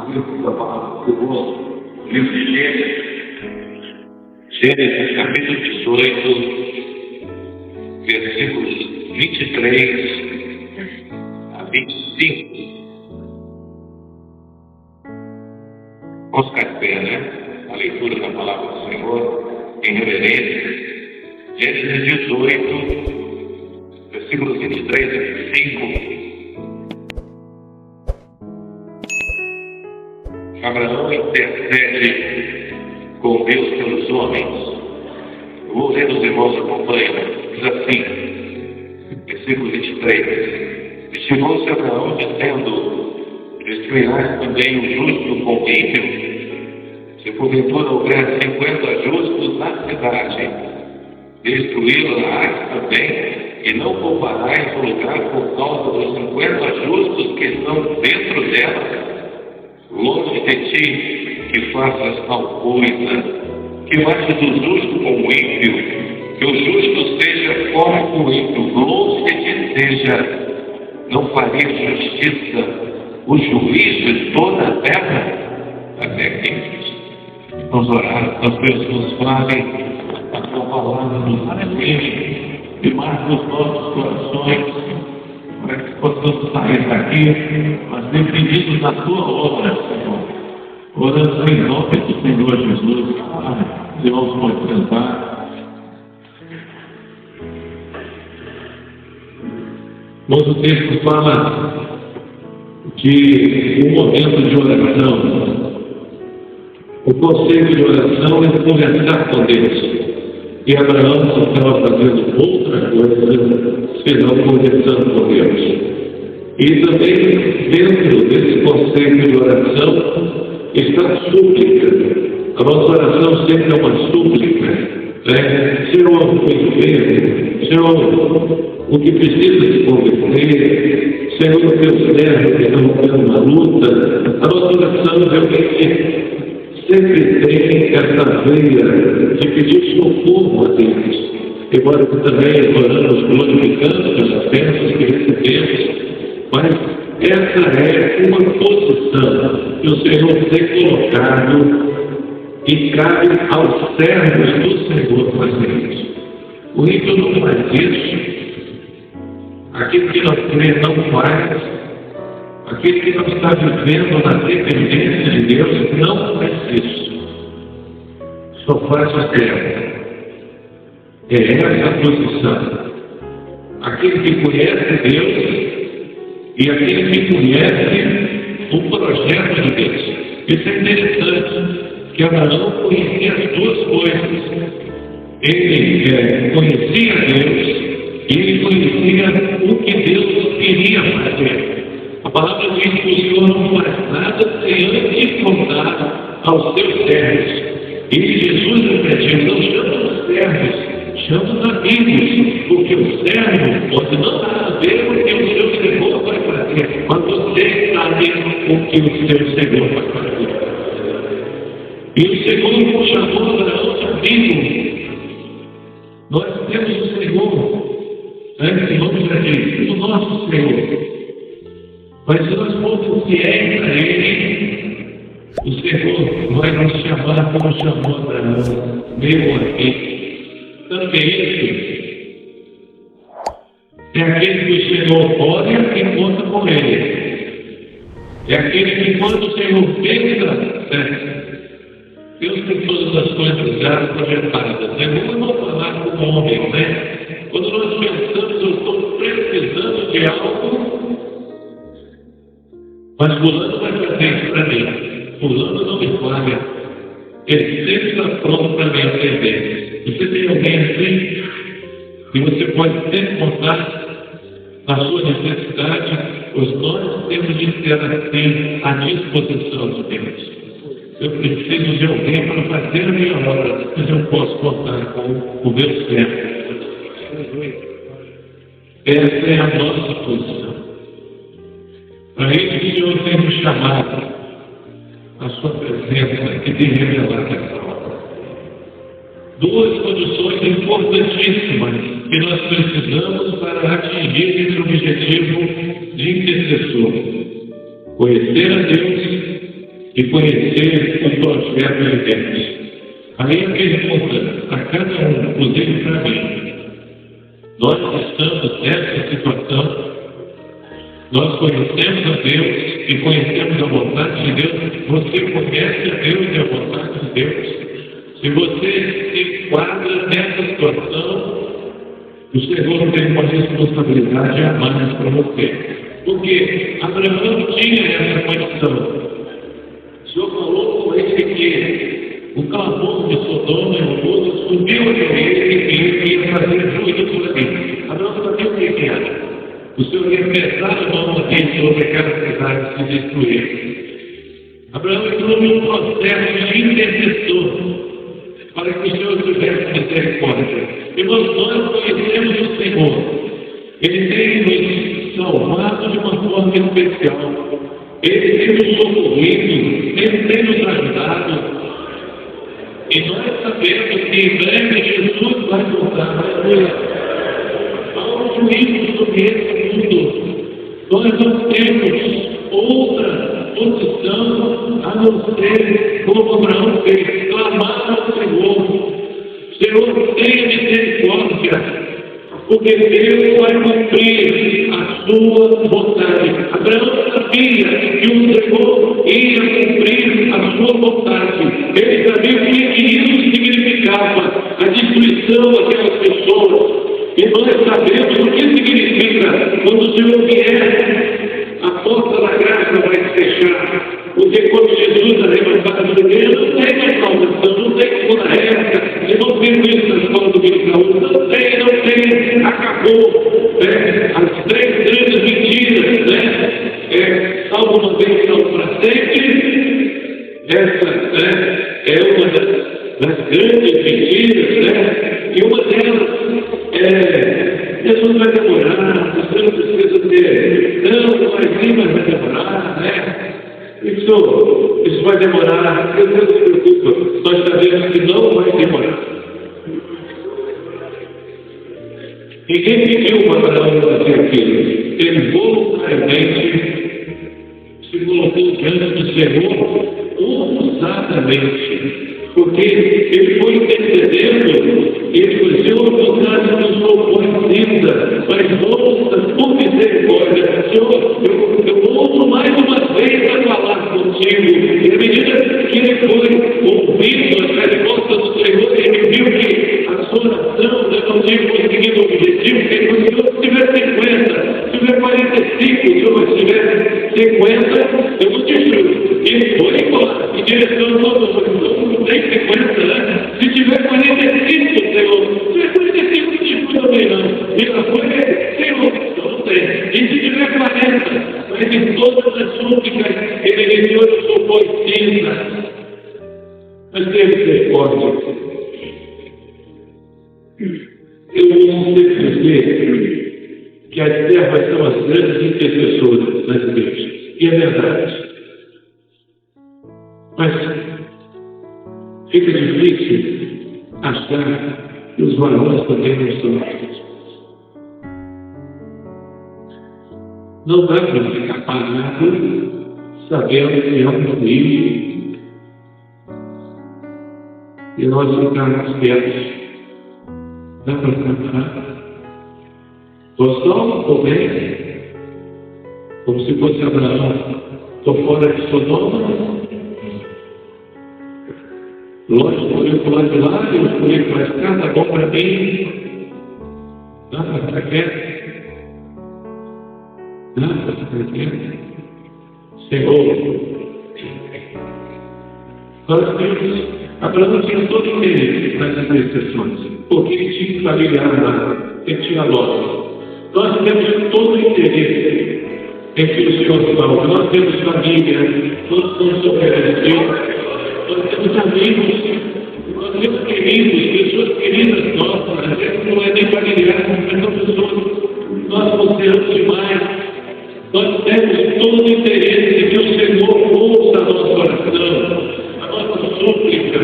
livro da palavra do Senhor, o livro de Gênesis. Gênesis capítulo 18, versículos 23 a 25. Vamos ficar de pé, né? A leitura da palavra do Senhor em reverência. Gênesis 18, versículos 23 a 25. Abraão intercede com Deus pelos homens. Eu vou ler, os irmãos acompanham. Diz assim, versículo 23. Estimou-se Abraão dizendo: destruirás também o justo com o ímpio? Se porventura houver 50 justos na cidade, destruí-la-ás também, e não pouparás o lugar por causa dos 50 justos que estão dentro dela? Longe de ti que faças tal coisa, que mates o justo com o ímpio, que o justo seja fora com o ímpio, longe de ti seja, não fareis justiça, o juízo de toda a terra, até aqui. Vamos orar, nós pedimos, Pai, a tua palavra nos alegre e marca os nossos corações, para que possamos sair daqui, mas definidos na tua obra, Senhor. Oramos em nome do Senhor Jesus. Os irmãos podem sentar. Nosso texto fala de um momento de oração. O conceito de oração é conversar com Deus. E Abraão não estava fazendo outra coisa senão conversando com Deus. E também, dentro desse conceito de oração, está a súplica. A nossa oração sempre é uma súplica, né? Senhor, Senhor, o que precisa se converter, Senhor, teu servo que está lutando uma luta. A nossa oração realmente sempre tem essa veia de pedir socorro a Deus. Embora também oramos glorificando pelas bênçãos que recebemos, mas essa é uma posição que o Senhor tem colocado e cabe aos servos do Senhor fazer isso. O ímpio não faz isso, aquele que não crê não faz, aquele que não está vivendo na dependência de Deus não faz isso. Só faz o servo. É essa a posição. Aquele que conhece Deus e aquele que conhece o projeto de Deus. Isso é interessante, que Abraão conhecia as duas coisas. Ele conhecia Deus e ele conhecia o que Deus queria fazer. A palavra diz que o Senhor não faz nada sem antes contar aos seus servos. E Jesus repetiu: não chama os servos, chama os amigos, porque o servo pode não saber o que o seu Senhor vai fazer, mas você sabe o que o seu Senhor vai fazer. E o Senhor chamou Abraão de amigo. Nós temos o Senhor, esse nome já diz, o nosso Senhor. Mas se nós formos fiéis a Ele, o Senhor vai nos chamar como chamou Abraão, meu amigo. Também esse é aquele que o Senhor olha e conta com Ele. É aquele que quando o Senhor pensa, Deus tem todas as coisas já projetadas. Vamos não falar com o homem, né? Quando nós pensamos, eu estou precisando de algo, mas fulano vai fazer isso para mim. Fulano não me falha. Ele sempre está pronto para me atender. Você tem alguém assim? E você pode sempre contar a sua necessidade, pois nós temos de ter assim à disposição de Deus. Eu preciso de alguém para fazer a minha obra, mas eu posso contar com o meu servo. Essa é a nossa posição. Para isso que o Senhor tem nos chamado, a sua presença e tem revelado essa obra. Duas condições importantíssimas que nós precisamos para atingir esse objetivo de intercessor: conhecer a Deus e conhecer o projeto de Deus. Aí a pergunta a cada um, inclusive para mim: nós estamos nessa situação? Nós conhecemos a Deus e conhecemos a vontade de Deus? Você conhece a Deus e a vontade de Deus? Se você se enquadra nessa situação, o Senhor tem uma responsabilidade a mais para você. Porque Abraão tinha essa condição. O Senhor falou com ele que o clamor de Sodoma e Gomorra subiu até ele e ele ia fazer juízo ali. Abraão sabia o que era. O Senhor ia pesar a mão aqui sobre aquela cidade se destruir. Abraão entrou num processo de intercessor para que o Senhor tivesse misericórdia. E nós conhecemos o Senhor. Ele tem nos salvado de uma forma especial. Ele tem nos socorrido, ele tem nos ajudado. E nós sabemos que em breve Jesus vai voltar. Há um juízo sobre esse mundo. Nós não temos outra posição a não ser, como Abraão fez, clamar ao Senhor. Senhor, tenha misericórdia, porque Deus vai cumprir a sua vontade. Abraão sabia que o Senhor ia cumprir a sua vontade. Ele sabia o que isso significava, a destruição daquelas pessoas. E nós sabemos o que significa quando o Senhor vier, a porta da graça vai se fechar. Porque quando Jesus arrebatar a igreja, não tem mais salvação, não tem segunda época, e não tem isso na escola do Ministério, não tem, acabou. As três grandes mentiras, salvo uma vez, salvo para sempre. Essa é uma das grandes mentiras, e uma delas Jesus vai demorar, você não precisa ter, não vai demorar, Isso vai demorar, Deus não se preocupa, nós sabemos que não vai demorar. Ninguém pediu para Abraão fazer aquilo, ele voluntariamente se colocou diante do Senhor ousadamente, porque ele foi intercedendo e ele foi: Senhor, vontade que eu sou conhecida, mas ouça por misericórdia. Senhor, eu ouço mais uma vez a falar contigo. E à medida que ele foi ouvindo as respostas do Senhor, ele viu que a sua oração não tinha conseguido o objetivo, porque se eu tiver 50, se tiver 45, se eu tiver 50, eu não te juro. Ele foi embora, em direção a todo mundo. Não tem 50, né? Se tiver 45, Senhor, se tiver 45, não te juro também não. E ela foi, Senhor, não tem. E se tiver 40, mas em todas as súplicas, ele disse: eu sou poesia. Mas tem misericórdia. Eu ouço sempre dizer que as servas são as grandes intercessoras das igrejas. E é verdade. Mas fica difícil achar que os varões também não são intercessores. Não dá para ficar parado sabendo que é um juízo e nós ficarmos quietos. Dá para ficar? Estou só, estou bem, como se fosse Abraão. Estou fora de Sodoma. Lógico, eu estou lá de lá, eu escolhi para cá, está bom para mim. Dá para ficar quieto? Dá para ficar quieto? Senhor, nós temos. Abraão tinha todo o interesse nessas intercessões, porque ele tinha familiar lá, ele tinha Ló. Nós temos todo o interesse em que o Senhor salve. Nós temos família, nós somos soberanos, nós temos amigos, nós temos queridos, pessoas queridas nossas, às vezes não é nem familiar, mas são pessoas, nós consideramos demais. Nós temos todo o interesse em que o Senhor ouça a nossa oração, a nossa súplica.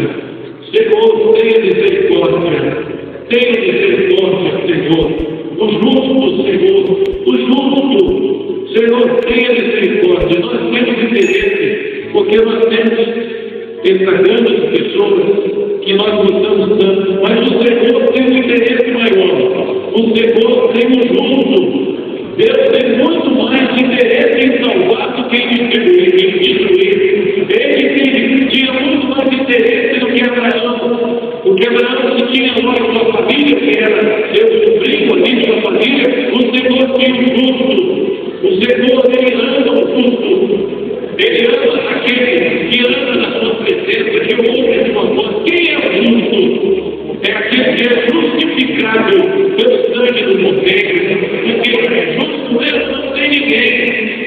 Senhor, tenha misericórdia, Senhor. O justo, Senhor, Senhor, tenha misericórdia. Nós temos interesse, porque Porque nós temos essa gama de pessoas que nós gostamos tanto, mas o Senhor tem um interesse maior. O Senhor tem um justo. Deus tem muito mais interesse em salvar do que em destruir. Ele tinha muito mais interesse do que Abraão. Porque Abraão, que tinha agora sua família, que era seu sobrinho ali, sua família, o Senhor tinha o justo. O Senhor, ele ama o justo. Ele ama aquele que anda na sua presença, que ouve a sua voz. Quem é o justo? É aquele que é justificado pelo sangue do Cordeiro. Porque justo mesmo não tem ninguém.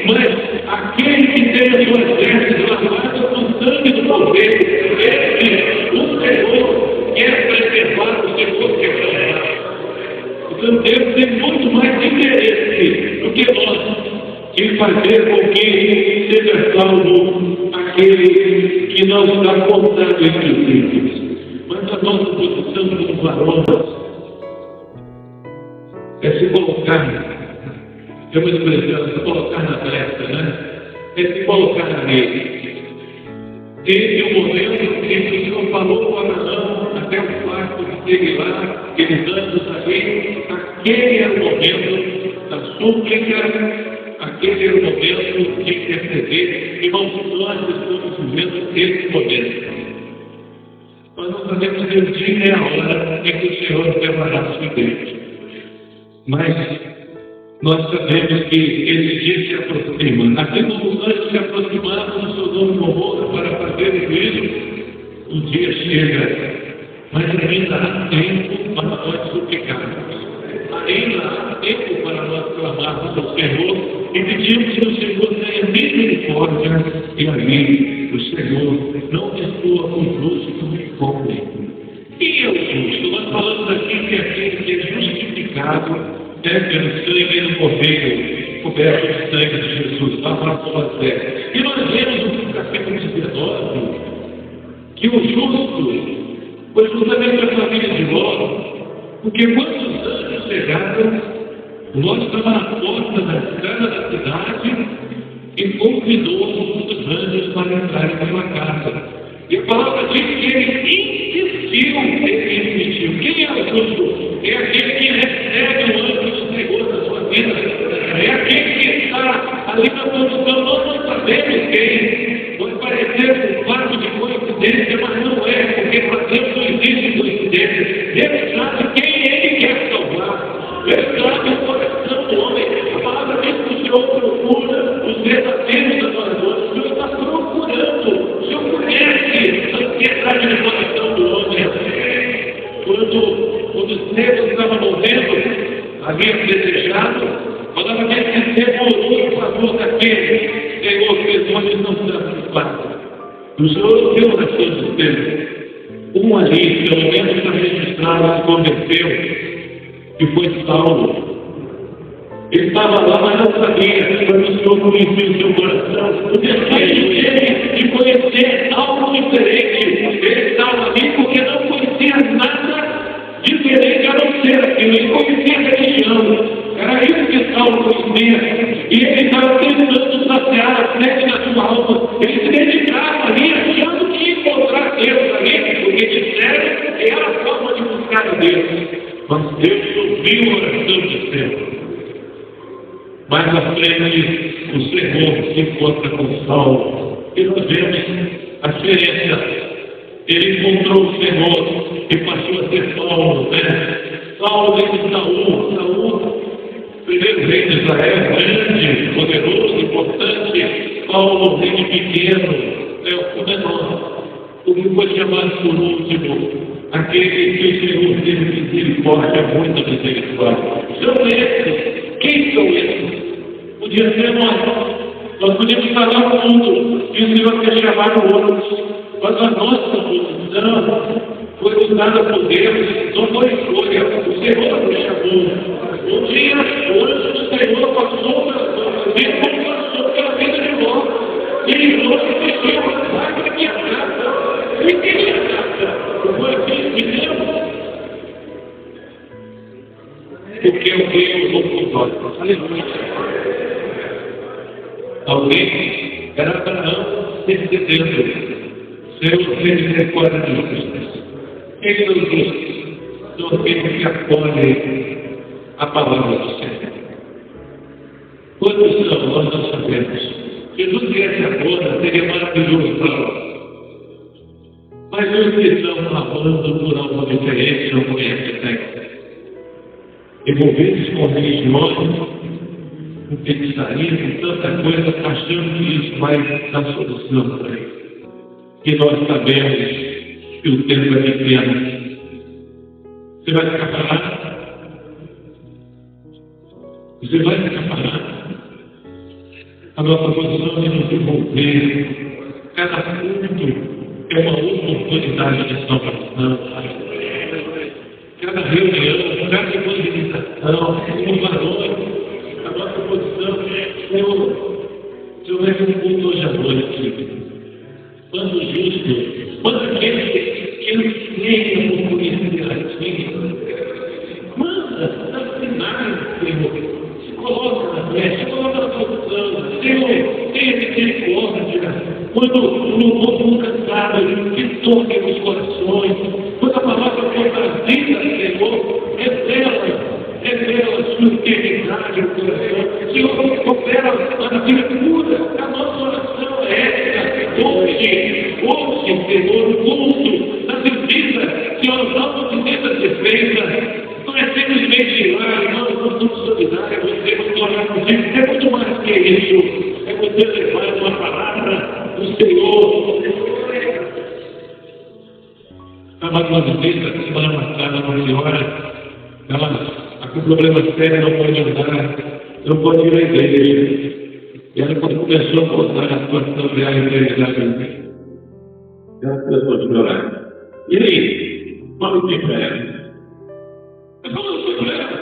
Mas aquele que tem as suas vestes lavadas com sangue do Cordeiro, esse, o Senhor, quer preservar, o Senhor quer preservar. Então Deus tem muito mais interesse do que nós em fazer com que seja salvo aquele que não está contado entre os ímpios. Mas a nossa posição como varões é se colocar, eu vou expressar, se colocar na brecha, né? É se colocar na rede. Teve um momento em que o Senhor falou com Abraão, até o quarto que esteve lá, aqueles anos ali, aquele era o momento da súplica. Aquele era o momento de interceder, irmãos, nós estamos vivendo esse momento. Nós não sabemos o dia nem a hora em que o Senhor levará a sua igreja. Mas nós sabemos que esse dia se aproxima. Assim como os anjos se aproximaram do Sodoma e Gomorra para fazer o juízo, o dia chega. Mas ainda há tempo para nós suplicarmos. Ainda há tempo para nós clamarmos ao Senhor e pedimos que o Senhor tenha misericórdia. E ali o Senhor não ressoa com o justo me cobre. Quem é o justo? Nós falamos aqui que aquele que é justificado pelo sangue do Cordeiro, coberto de sangue de Jesus, lavado sua fé. E nós vemos no capítulo 19 que o justo foi justamente a família de Ló. Porque quando os anjos chegaram, Ló estava na porta da entrada da cidade e convidou os anjos para entrar em sua casa. E a palavra diz que ele insistiu. Quem é o justo? É aquele que recebe o anjo do Senhor na sua vida. É aquele que está ali na posição, nós não sabemos quem. Pode parecer um fato de coincidência, mas não é, porque para Deus não existe coincidência. Deus sabe quem ele quer salvar. Deus sabe o coração do homem. A palavra diz que o Senhor procura os verdadeiros adoradores. O Senhor está procurando. O Senhor conhece a ansiedade do coração do homem. Quando os negros estavam morrendo, havia desejado, a palavra diz que demorou em favor daquele. Senhor, que homens não estão preparados. O Senhor ouviu a oração dos teus. Um ali, pelo menos está registrado, se converteu, que foi Saulo. Ele estava lá, mas não sabia, quando o Senhor conhecia o seu coração. O desejo dele de conhecer algo diferente. Ele estava ali porque não conhecia nada diferente a não ser aquilo. Ele conhecia a religião. Era isso que Saulo conhecia. E ele estava tentando saciar a sede da sua alma. Ele se dedicava ali, achando que ia encontrar Deus ali, porque disseram que era a forma de buscar a Deus. Mas Deus ouviu a oração de Deus. Mais à frente, o Senhor se encontra com Saulo. E nós vemos a diferença. Ele encontrou o Senhor e passou a ser Saulo, né? Saulo de Saúl, primeiro rei de Israel, grande, poderoso, importante. Saulo, rei pequeno, o menor. O que foi chamado por último, aquele que o Senhor teve misericórdia, muita misericórdia. São esses. Quem são esses? Podia ser nós podíamos estar lá no mundo e o Senhor quer chamar outros, mas a nossa posição foi usada por Deus, não foi escolha, o Senhor nos chamou. Um dia o anjo do Senhor passou pela vida de Ló, e Ló disse: vai para minha casa, e minha casa, o bandido de Deus. Porque o Deus não controla. Aleluia. Alguém era Abraão, intercedendo. Senhor, tem misericórdia de justos. Quem são os justos? São aqueles que acolhem a palavra do Senhor. Quantos são? Nós não sabemos. Jesus viesse agora, seria maravilhoso para nós. Mas os que estão falando por alguma diferença não conhecem a técnica. Envolvidos com religiões, com feitiçaria, com tanta coisa, achando que isso vai dar solução para eles. Que nós sabemos que o tempo é pequeno. Você vai ficar parado? Você vai ficar parado? A nossa posição de nos envolver, cada culto é uma oportunidade de salvação. Cada reunião, cada evangelização, um valor, a nossa posição, Senhor, é um culto hoje à noite. Quando o justo, quando aquele que anseia por conhecer a Ti, manda, dá sinais, Senhor. Se coloca na frente, se coloca na posição. Senhor, tenha misericórdia. Quando o louvor nunca sabe, que toque nos corações. Quando a palavra for trazida, Senhor, revela a sua eternidade no coração. Senhor, opera a vida cura. A nossa oração é essa. Hoje, Senhor, o culto da visita, Senhor, não visita perfeita. Não é simplesmente ir lá, nós somos solidários, você vai orar contigo. É muito mais que isso. É você levar uma palavra do Senhor. Estava numa visita, semana passada, uma senhora, ela está com problema sério, não pode andar, não pode ir à igreja. E ela, quando começou a voltar a situação dela, infelizmente, ela começou a chorar. E aí? Fala o que para ela? Eu falo para ela.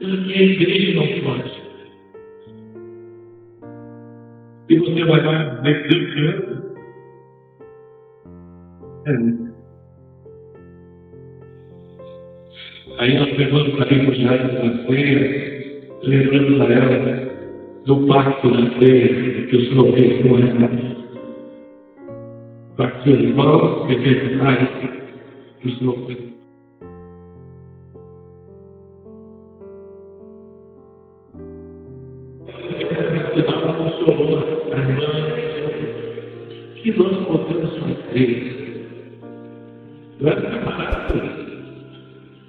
Ela que a igreja não pode. E você vai lá dentro do criança? Aí nós pegamos para ir para o jardim da ceia, lembrando a ela do pacto da ceia que o Senhor fez com ela. Para que os irmãos necessitais que o Senhor fez. Que nós consolamos a irmã, que nós podemos fazer. Não é preparado.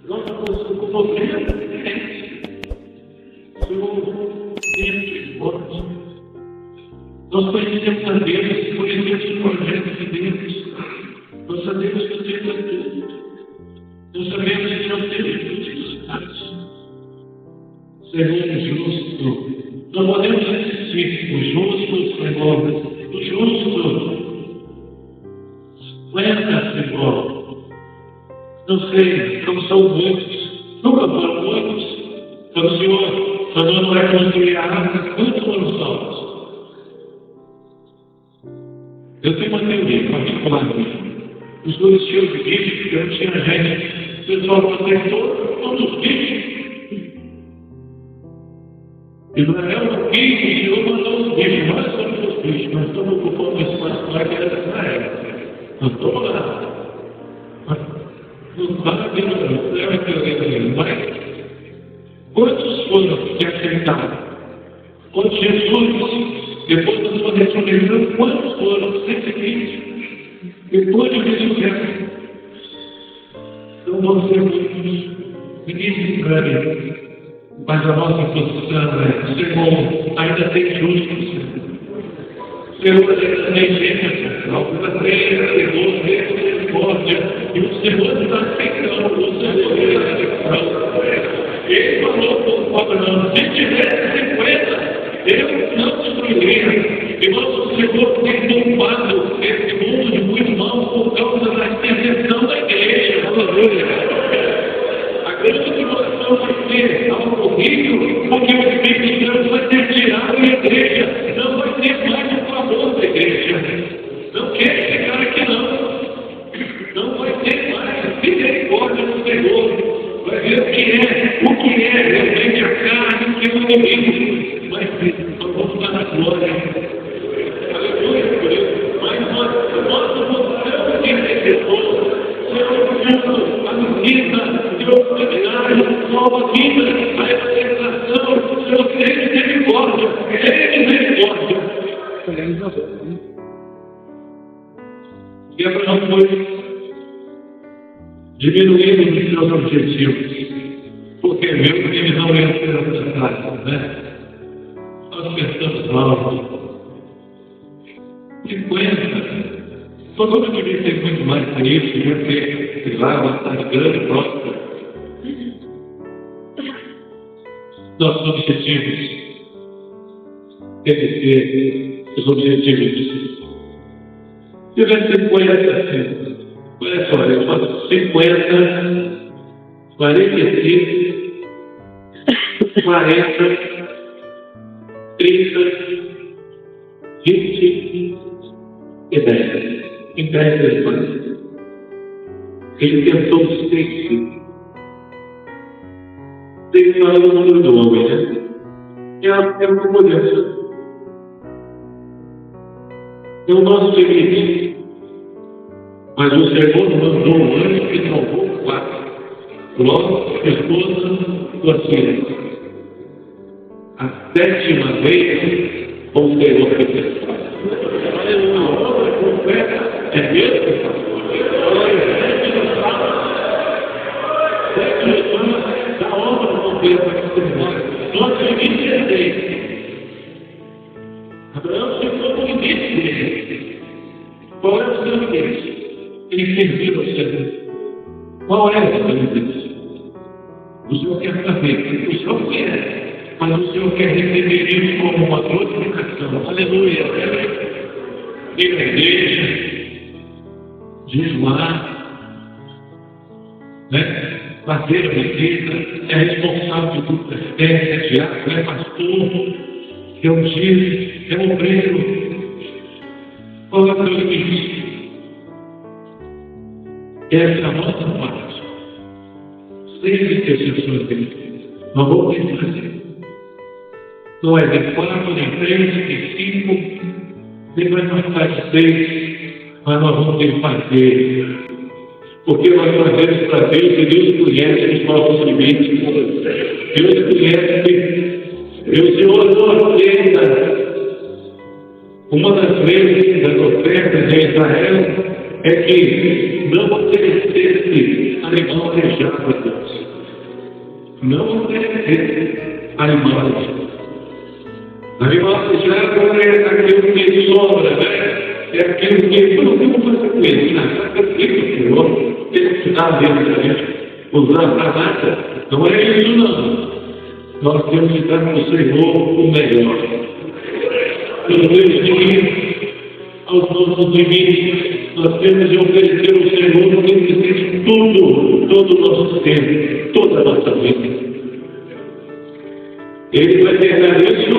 Nós estamos comovendo diferente. Senhor, sempre forte. Nós conhecemos a Deus, conhecemos os projetos de Deus. Nós sabemos que Deus é tudo. Nós sabemos que nós temos dificuldades. Senhor justo. Não podemos resistir. O justo, Senhor. O justo. Lembra, Senhor. Não sei, como são muitos. Nunca foram muitos. Quando o Senhor não vai construir a árvore, quantos foram salvos? Eu tenho uma teoria particular. Os dois cheios de bichos, porque não tinha gente. O pessoal protector, todos os bichos. Israel quis, o Senhor mandou os bichos. Nós somos os bichos, nós estamos ocupando o espaço lá que era de Israel. Nós estamos lá. Não vale a pena, não é a teoria dele, mas quantos foram que aceitaram? Quando Jesus, depois da sua ressurreição, quantos foram? 120. Depois de ressurreição. Então vão ser muitos. Ninguém se engane. Mas a nossa posição é: Senhor, ainda tem justos. Senhor, ainda tem gente. Ainda tem Senhor, misericórdia. E o Senhor está aceitando. O Senhor está aceitando. Ele falou com o Abraão: se tivesse 50, eu não destruiria. E nosso Senhor tem tombado esse mundo de muito mal por causa da intervenção da igreja. Aleluia. A grande tribulação vai ser algo horrível, porque o Espírito Santo vai ser tirado da igreja. Não vai ter mais o favor da igreja. Não quer ficar aqui, não. Não vai ter mais misericórdia do Senhor. Vai ver o que é realmente a carne, o que é o inimigo. Mas nós vamos estar na glória. Aleluia. pessoas. Senhor Santo, a vida, Senhor, seminário, nova vida, a evangelização, Senhor, tem misericórdia, tem misericórdia. E Abraão foi diminuindo os seus objetivos, porque viu que eles não iam ser alcançados, né? Nós pensamos alto. 50. Todo mundo devia ter muito mais que isso, devia ter, sei lá, uma cidade grande, próxima. Nossos objetivos devem ser os objetivos. Se tiver 50, olha só, eu faço 50, 45, 40, 30, 20 e 10. Em 10 vezes. Ele tentou os 6. Tem falado no número do homem, né? É uma mudança. É o nosso limite. Mas o Senhor mandou um anjo que salvou 4. Logo, esposa do filha. A 7ª vez, o Senhor fez. A obra completa é mesmo que da obra completa que nós limite é 6. Abraão chegou no limite dele. Qual é o seu limite? Ele serviu ao Senhor. Qual é o seu limite? O Senhor quer saber. O Senhor quer. Mas o Senhor quer receber isso como uma glorificação. Aleluia. Ir na igreja, jejuar, né? Fazer a visita, é responsável por tudo, é diácono, é pastor, é ungido, é obreiro. Qual é o seu limite? Essa é a nossa parte. Sempre ter suas vidas. Nós vamos ter que fazer. Não é de 4, nem 3, nem 5, nem mais de 6, mas nós vamos ter que fazer. Porque nós fazemos para Deus e Deus conhece os nossos limites. Deus conhece. E o Senhor não aceita. Uma das leis das ofertas em Israel é que não oferecesse animal alejado a Deus. Não oferecesse animal alejado. Animal alejado é aquilo que sobra, né? É aquilo que eu não tenho fazer com ele. Na sacrifício do Senhor, ele te dá dentro da gente. Usar para nada. Não é isso, não. Nós temos que dar para o Senhor o melhor. Pelo menos aos nossos limites, nós temos de oferecer ao Senhor tudo, todo o nosso tempo, toda a nossa vida. Ele vai pegar isso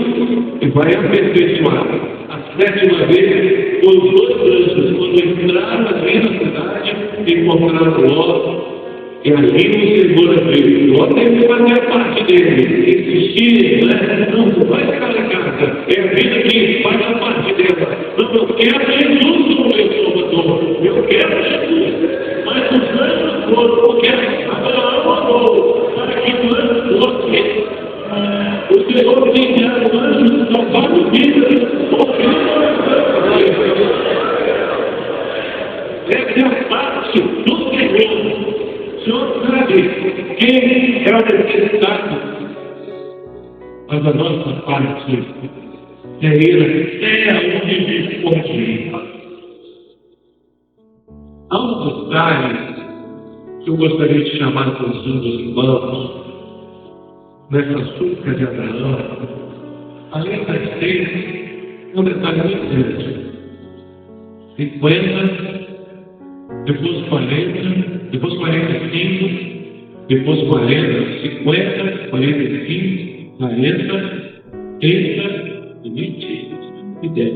e vai aperfeiçoar. A 7ª vez, os 2 anjos, quando entraram ali na cidade, encontraram Ló, e ali o Senhor veio. Ló teve que fazer a parte dele, insistir, né? Não, você vai ficar na casa, é a vida que faz a parte dela. Não, eu quero Jesus como meu Salvador, eu quero Jesus. Mas os anjos foram, porque Abraão amou, para que os anjos fossem. O Senhor tem dado anjos salvando vidas, essa é a parte do Senhor. O Senhor sabe quem é o necessitado. Mas a nossa parte é Ele, é onde me esconde. Há um detalhe que eu gostaria de chamar a atenção dos irmãos nessa súplica de Abraão. Além das 6, um detalhe muito grande. 50, depois 40, depois 45, depois 40, 50, 45, 40, 30, 20 e 10.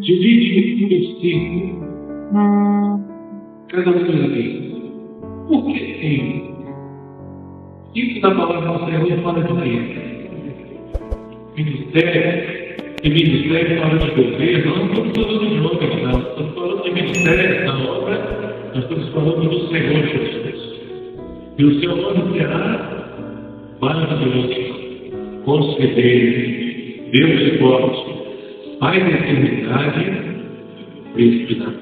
Divide por 5. Cada coisa aqui. Por que tem? Isso da palavra do Senhor fala de quê? Ministério, de ministério para de governo, nós não estamos falando de obras, não. Estamos falando de ministério na obra, nós estamos falando do Senhor Jesus. E o seu nome será maravilhoso, conselheiro, Deus forte, Pai da eternidade, Príncipe da paz.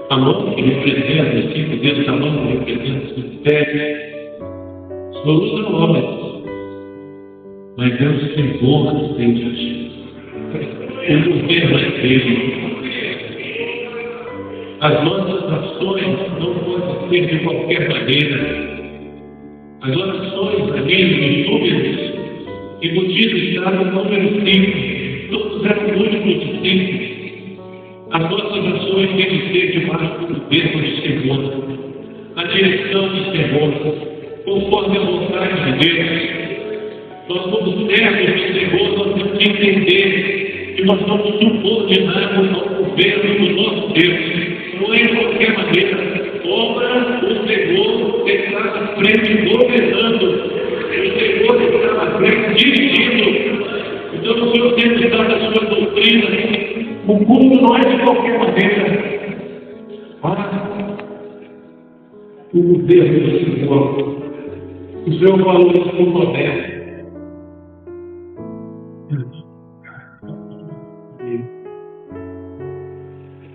A mão que representa os 5 dedos, a mão que representa os mistérios, só usa homens. Mas Deus temor dos deuses. O governo é dele. As nossas ações não podem ser de qualquer maneira. As orações ali nos números, que no dia do estado número 5, todos eram múltiplos de 5. As nossas ações têm que ser debaixo do governo do Senhor, na direção do Senhor, conforme a vontade de Deus. Nós somos servos do Senhor, nós temos que entender que nós somos subordinados ao governo do nosso Deus. Não é de qualquer maneira. Obra o Senhor está à frente governando. O Senhor está à frente dirigindo. Então o Senhor tem que dar a sua doutrina. O culto não é de qualquer maneira. O governo do Senhor. O Senhor falou isso com Tomé.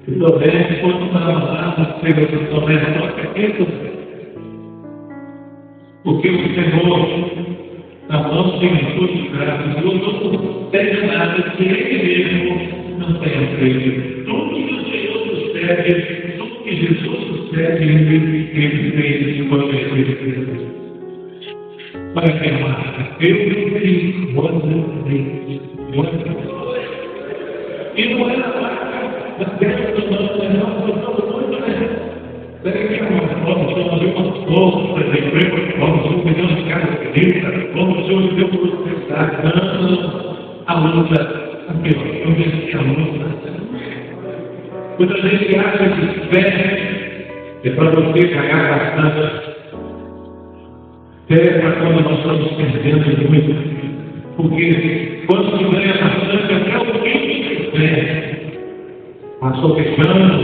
O Tomé, quando estava lá, chega para o Tomé e toca aqui, porque o Senhor, na mão tem todos os braços, o Senhor não pede nada que Ele mesmo não tenha feito. Tudo que o Senhor sucede, tudo que Jesus sucede, Ele fez de uma vez. Para que amar, eu fiz vós e não era a Deus, daqui a pouco, vamos fazer umas forças de emprego, vamos fazer milhões de casas bonitas, vamos fazer um milhão de prosperidade. Não, a luta, eu venci a luta. Quando a gente acha que fé é para você ganhar bastante, fé é para quando nós estamos perdendo muito. Porque quando se ganha bastante, até o fim de fé. Passou fechando,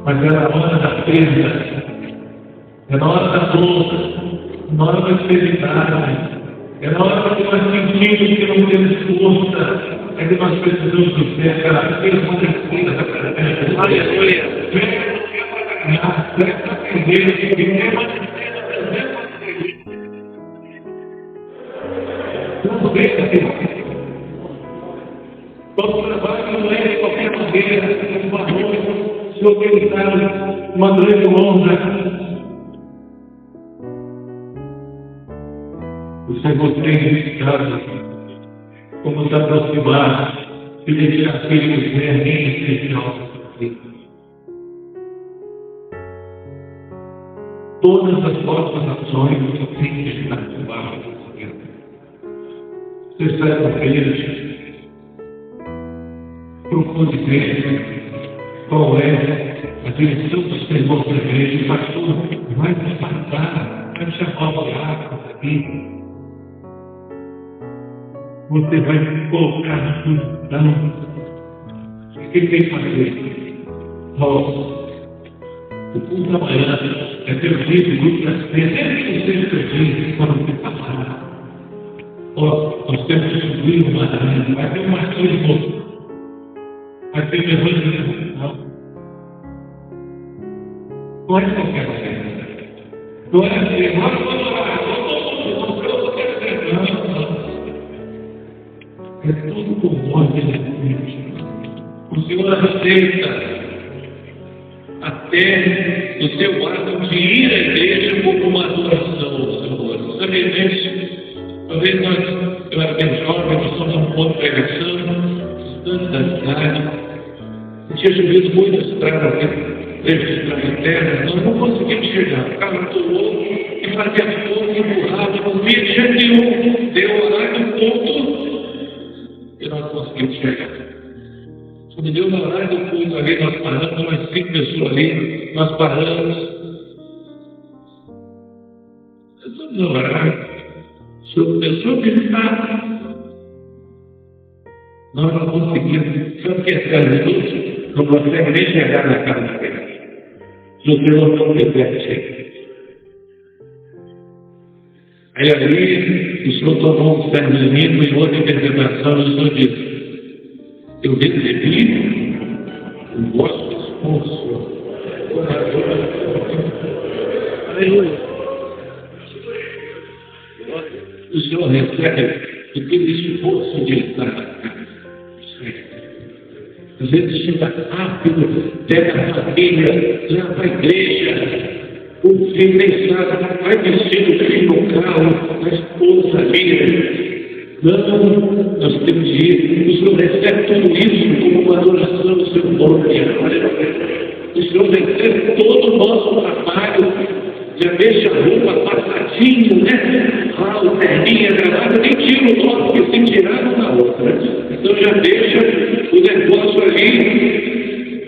mas é na hora da perda, é na hora da dor, na hora da enfermidade, é na hora que nós sentimos que não temos força, é que nós precisamos do céu, aquela perda, aleluia, não deixa de todo trabalho não é de qualquer maneira, é uma honra, o Senhor tem dado uma grande honra. O Senhor tem buscado como se aproximar e deixar filhos em especial. Todas as vossas ações têm que estar debaixo do Senhor. Você sai com eles. Profundamente, qual é a direção do Senhor para a igreja? Pastor, vai nos matar, vai chamar o diácono aqui. Você vai colocar na solidão. O que tem que fazer? Nós, o culto da manhã é ter o dia de luz das trevas, é que seja perdido para não ter passado. Nós temos que subir uma arena, vai ter uma ação de novo. Vai ter evangelismo. Não é de qualquer maneira. Não é assim, nós vamos orar, é tudo com ordem de Deus. O Senhor aceita até o seu ato de ir à igreja como uma adoração ao Senhor. Sabe, gente, talvez eu era bem jovem, nós somos um ponto de pregação, estudando da cidade. Tinha chovido muito as estradas internas, nós não conseguimos chegar. O carro pulou e fazia fogo e empurrava, não via de jeito nenhum. Deu horário do culto e nós conseguimos chegar. Quando deu o horário do culto ali, nós paramos, umas 5 pessoas ali, nós paramos. Vamos orar. O Senhor pensou que ele está Nós não conseguimos, sabe o que é 10 minutos? Não consegue nem chegar na casa dele. Se o Senhor não quiser chegar. Aí o Senhor tomou um servo de mim, em outra interpretação, o Senhor disse: eu recebi o vosso esforço. Aleluia. O Senhor recebe aquele esforço de estar na casa. Às vezes chega rápido, pega a família, leva para a igreja. O filho nem sabe, vai descer o filho no carro, a esposa ali. Não, nós temos de ir. O Senhor recebe tudo isso como uma adoração do seu nome. O Senhor recebe todo o nosso trabalho. Já deixa a roupa passadinho, né? O terninho, a gravata, nem tira o nosso, porque se tirar não dá outra. Então já deixa o negócio ali.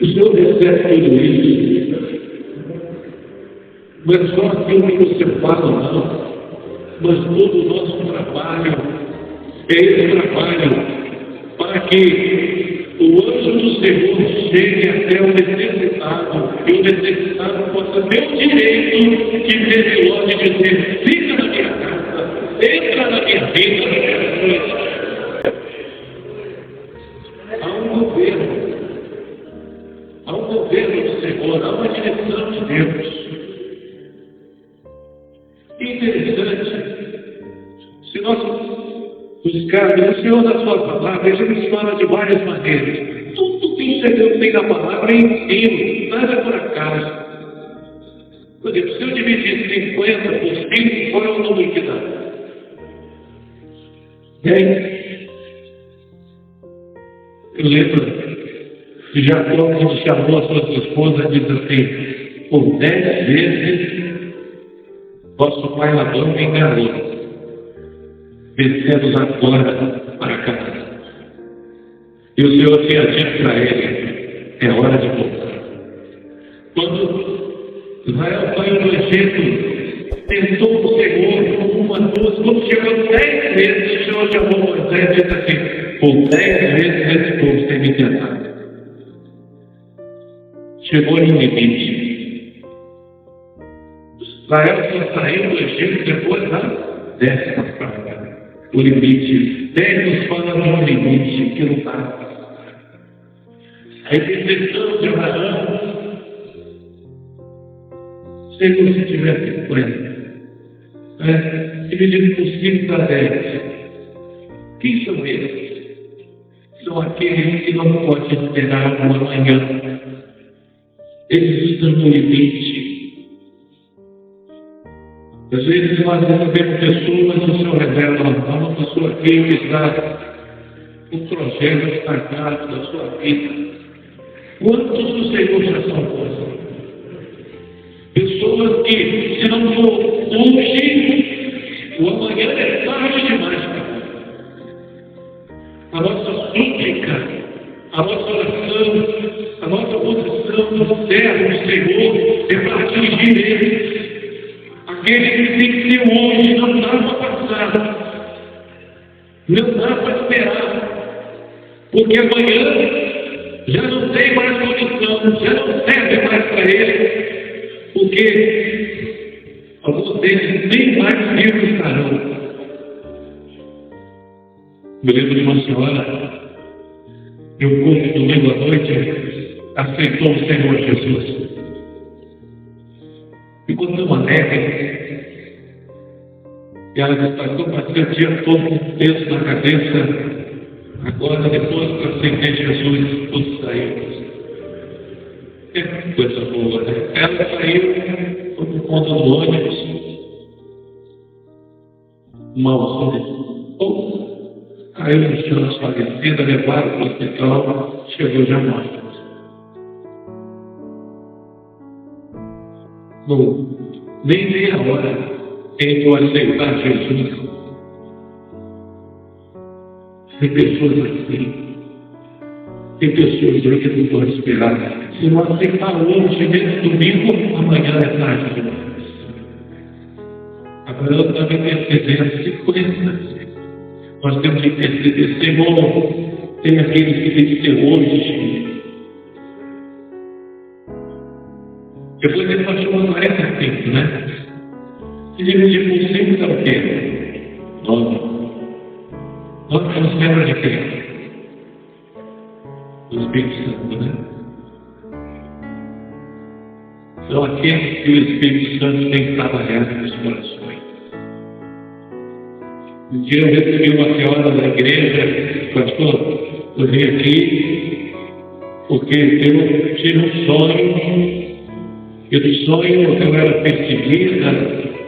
O Senhor recebe tudo isso. Não é só aquilo que você fala, não. Mas todo o nosso trabalho é esse trabalho para que o anjo do Senhor chegue até o necessitado e o necessitado possa ter o direito de ter logo de dizer: fica na minha casa, entra na minha vida. Há um governo do Senhor, há uma direção de Deus. Interessante, se nós buscarmos o Senhor na sua palavra, ele nos fala de várias maneiras. Tudo que o Senhor tem na palavra é ensino, nada por acaso. Por exemplo, se eu dividir 50 por 5, qual é o número que dá? 10. Eu lembro que Jacó, quando chamou a sua esposa, diz assim: por 10 vezes vosso pai Labão me enganou, descemos agora para casa. E o Senhor tinha dito para ele: é hora de voltar. Quando Israel saiu do Egito, tentou o Senhor uma, duas, quando chegou 10 vezes, o Senhor chamou Moisés e disse assim: por 10 vezes esse povo tem me tentado. Chegou no limite. Israel só saiu do Egito depois da 10ª praga. O limite. 10 nos fala de um limite que não dá. A intercessão de Abraão. Senhor, se tiver 50, dividido por 5 dá 10. Quem são eles? São aqueles que não podem esperar uma amanhã. Eles estão no limite. Às vezes nós recebemos pessoas, o Senhor revela uma pessoa que está um projeto estragado da sua vida. Quantos do Senhor já são postos? Pessoas que, se não for hoje, o amanhã é tarde demais. A nossa súplica, a nossa oração, a nossa posição no servo do Senhor é para atingir eles. Aquele que tem que ser hoje, não dá para passar, não dá para esperar, porque amanhã já não tem mais condição, já não serve mais para ele, porque alguns deles nem mais vivos estarão. Me lembro de uma senhora, eu culto domingo à noite, aceitou o Senhor Jesus. Ficou tão alegre. E ela destacou para ser o dia todo com peso na cabeça. Agora, depois para aceitar Jesus, tudo saiu. Que coisa boa, né? Ela saiu, foi por conta do ônibus. Caiu no chão desfalecida, levaram para o hospital, chegou já morta. Bom, nem meia hora em eu aceitar Jesus. Tem pessoas assim. Tem pessoas que não podem esperar. Se não aceitar hoje, nesse domingo, amanhã é tarde demais. Agora eu também interceder 50. Nós temos que interceder, Senhor, tem aqueles que têm que ser hoje. Depois ele passou uma 45, né? Se dividir por 5 dá o quê? 9. 9 são os membros de quem? Do Espírito Santo, né? São aqueles que o Espírito Santo tem trabalhado nos corações. Um dia eu recebi uma senhora da igreja, pastor, eu vim aqui porque eu tive um sonho, e do sonho eu era perseguida,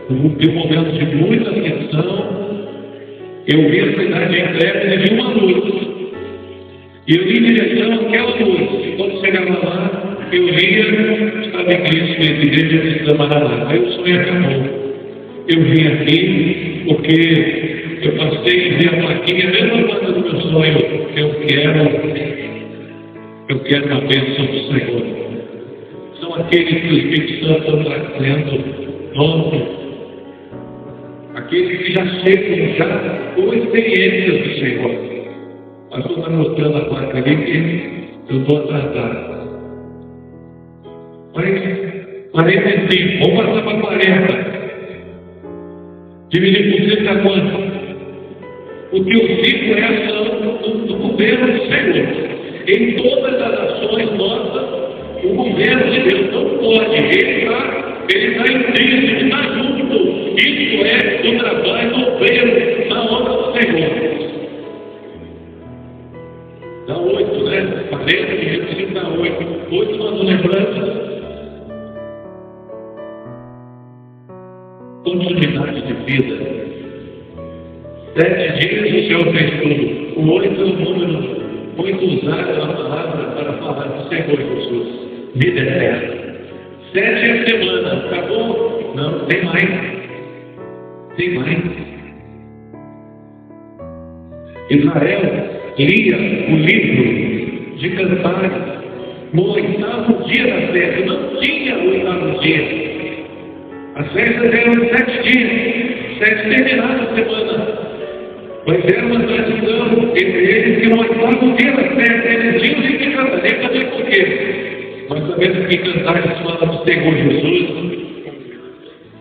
de um momento de muita aflição, eu vi a cidade em trevas e vi uma luz. E eu ia em direção àquela luz. E quando chegava lá, eu via, estava em Cristo, na igreja de Samaná. Aí o sonho acabou. Eu vim aqui porque eu passei e vi a plaquinha, a mesma coisa do meu sonho. Eu quero uma bênção do Senhor. São aqueles que o Espírito Santo está trazendo novo. Aqueles que já chegam já com experiências do Senhor. O pastor está mostrando a placa ali que eu estou atrasado. 45, vamos passar para 40. Dividir por 5 a quanto? Porque o 5 é a ação do governo do Senhor. Em todas as ações nossas, o governo de Deus não pode. Ele está em Cristo, ele está junto. Isso é o trabalho do governo na obra do Senhor. Dá 8, né? 40 e dá 8. 8 nós lembramos. Continuidade de vida. 7 dias o Senhor fez tudo. O 8 é o número muito usado na palavra para falar do Senhor Jesus. Vida eterna. 7 é a semana. Acabou? Não, tem mais. Tem mais. Israel lia o livro de Cantares no 8º dia da festa. Não tinha o 8º dia. As festas eram 7 dias. 7 terminavam a semana. Mas era uma tradição entre eles que no 8º dia da festa eles tinham de cantar. Nem sabia por quê. Mas sabemos que Cantares fala do Senhor Jesus.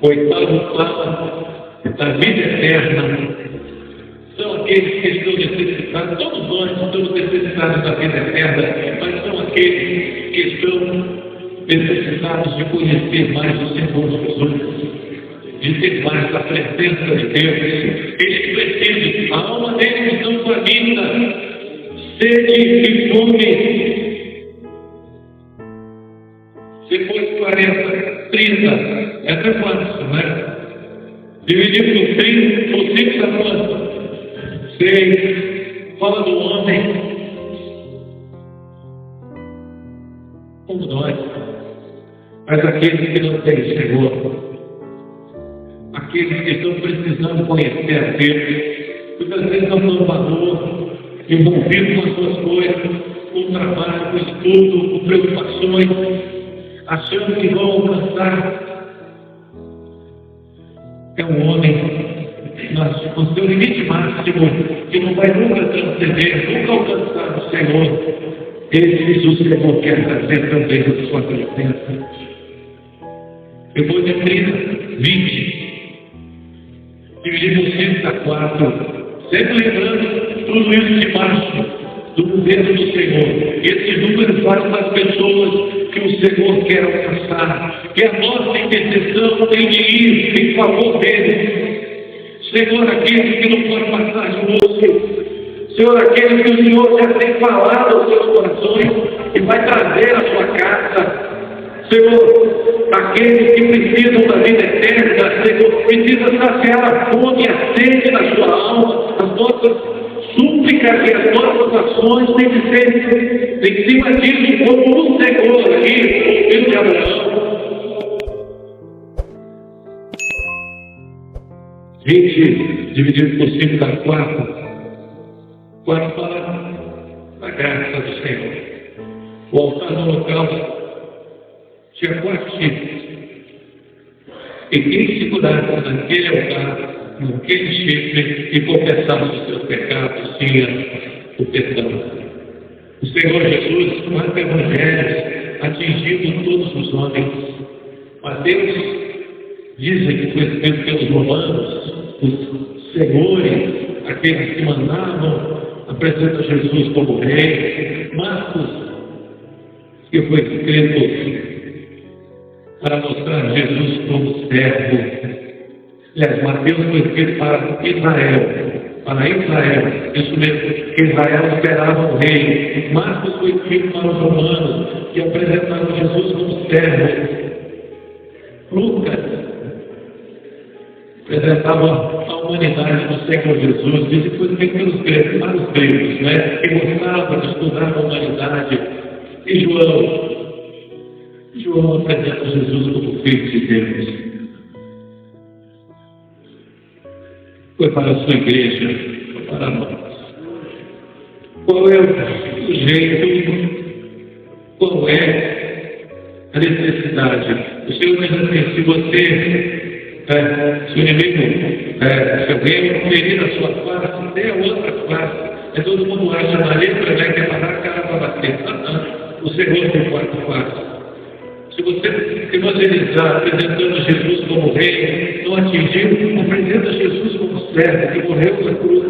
O 8º fala da vida eterna. São aqueles que estão necessitados, todos nós estamos necessitados da vida eterna, mas são aqueles que estão necessitados de conhecer mais o Senhor Jesus, de ter mais a presença de Deus. Eles precisam, a alma deles estão faminta, sede e fome. Depois 40, 30, essa é quanto, né? Dividir por 30, por 5 dá quanto? 6. Fala do homem como nós, mas aqueles que não têm Senhor, aqueles que estão precisando conhecer a Deus, muitas vezes não dão valor, envolvido com as suas coisas, com o trabalho, com o estudo, com preocupações, achando que vão alcançar. É um homem com seu limite máximo, que não vai nunca transcender, nunca alcançar o Senhor. Esse o Senhor quer trazer também na sua presença. Depois de 30, 20. Dividir por 5 a 4. Sempre lembrando tudo isso debaixo do governo do Senhor. Esse número fala das pessoas que o Senhor quer alcançar, que a nossa intercessão tem de ir em favor deles. Senhor, aqueles que não podem passar de música. Senhor, aqueles que o Senhor já tem falado aos seus corações e vai trazer à sua casa. Senhor, aqueles que precisam da vida eterna, Senhor, precisam saciar a fome e a sede da sua alma. As nossas súplicas e as nossas ações têm que ser em cima disso, como o Senhor aqui, o filho de Abraão. 20 dividido por 5 dá 4. 4 fala da graça do Senhor. O altar do holocausto tinha 4 chifres. E quem segurasse naquele altar, naquele chifre, e confessasse os seus pecados, tinha o perdão. O Senhor Jesus, quanto evangelhos, atingindo todos os homens. Mateus dizem que foi escrito pelos romanos, os senhores, aqueles que mandavam, apresenta Jesus como rei. Marcos, que foi escrito para mostrar Jesus como servo. Aliás, Mateus foi escrito para Israel, isso mesmo, que Israel esperava um rei. Marcos foi escrito para os romanos, que apresentaram Jesus como servo. Lucas apresentava a humanidade do Senhor Jesus, disse que foi escrito pelos gregos, para os gregos, né? Que gostavam de estudar a humanidade. E João apresenta Jesus como filho de Deus. Foi para a sua igreja, foi para nós. Qual é o jeito? Qual é a necessidade? O Senhor diz assim: se o inimigo, se alguém ferir a sua face, dê a outra face. Todo mundo acha na letra, né, que é para dar a cara para bater. O Senhor tem quatro faces. Se você evangelizar apresentando Jesus como rei, não atingiu, apresenta Jesus como servo, que morreu na cruz.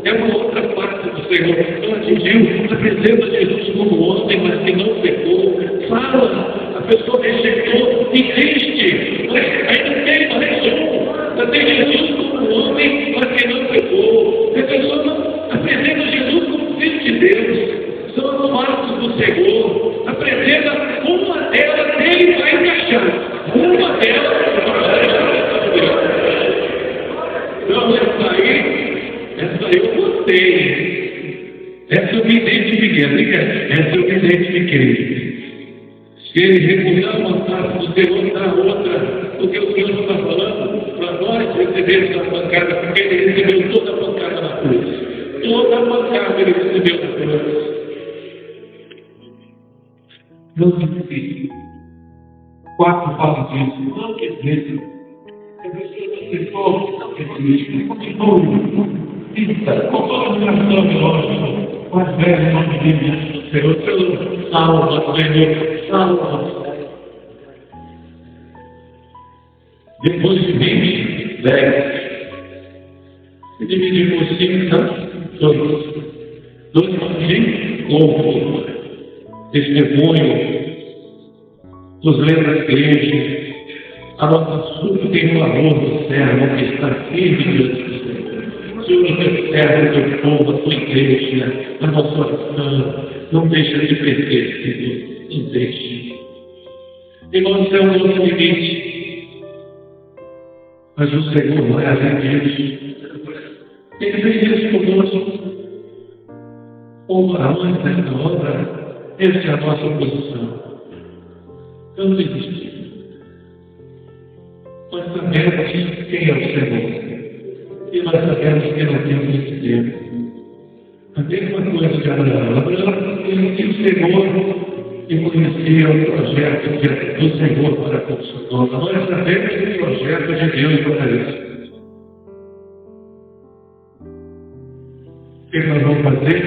É uma outra parte do Senhor. Não atingiu, apresenta Jesus como homem, mas que não pecou. Fala, a pessoa rejeitou, insiste, mas ainda tem mais um. Ainda tem Jesus como homem, mas que não pecou. A pessoa não apresenta Jesus como filho de Deus. São as marcas do Senhor. Apresenta uma delas, ele vai encaixar. Uma delas vai encaixar. Não, essa eu gostei. Essa eu me identifiquei. Essa eu me identifiquei. Se ele recusar uma parte do Senhor, dá outra. Porque o Senhor está falando para nós recebermos a pancada, porque ele recebeu toda a pancada na cruz. Toda a pancada ele recebeu na cruz. Não difícil. 4 falam disso. Não que disso. A pessoa não existe. Continua. Fica. Com toda a oração de nós. Mais velho nome de Deus. Senhor, salva, Senhor. Salva. Depois de 20, 10. Se dividir por 5, 2 de louco. Testemunho, nos lembra a igreja, a nossa súplica tem o amor do servo que está firme diante do Senhor. Senhor, teu servo, teu povo, a tua igreja, a nossa oração, não deixa de perder, Senhor, não deixe. Irmãos, é o nosso limite, mas o Senhor vai além disso. Ele fez isso conosco. Uma antes dessa obra. Essa é a nossa posição. Não desistimos. Nós sabemos quem é o Senhor. E nós sabemos que não temos esse tempo. A mesma coisa de Abraão. Abraão conhecia o Senhor e conhecia o projeto do Senhor para com Sodoma. Nós sabemos o projeto de Deus para isso. O que nós vamos fazer?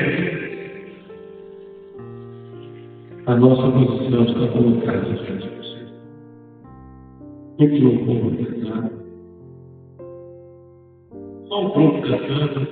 A nossa posição está colocada diante de você. Muito louvor cantando. Só um pouco cantando.